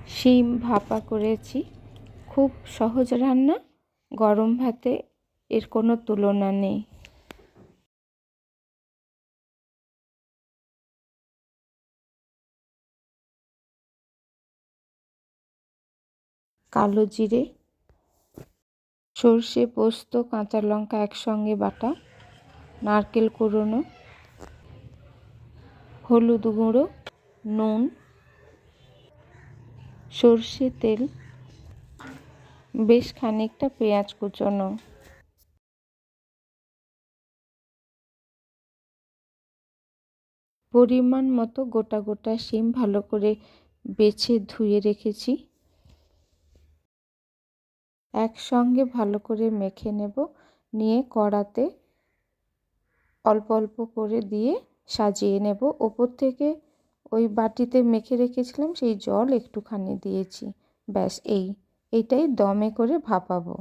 শিম ভাপা করেছি। খুব সহজ রান্না, গরম ভাতে এর কোনো তুলনা নেই। কালো জিরে, সর্ষে, পোস্ত, কাঁচা লঙ্কা একসঙ্গে বাটা, নারকেল কুড়োনো, হলুদ গুঁড়ো, নুন, সর্ষে তেল, বেশ খানিকটা পেঁয়াজ কুচোনো। পরিমাণ মতো গোটা গোটা শিম ভালো করে বেছে ধুয়ে রেখেছি। একসঙ্গে ভালো করে মেখে নেব। নিয়ে কড়াতে অল্প অল্প করে দিয়ে সাজিয়ে নেব। ওপর থেকে ওই বাটিতে মেখে রেখেছিলাম সেই জল একটুখানি দিয়েছি। ব্যাস এইটাই দমে করে ভাপাবো।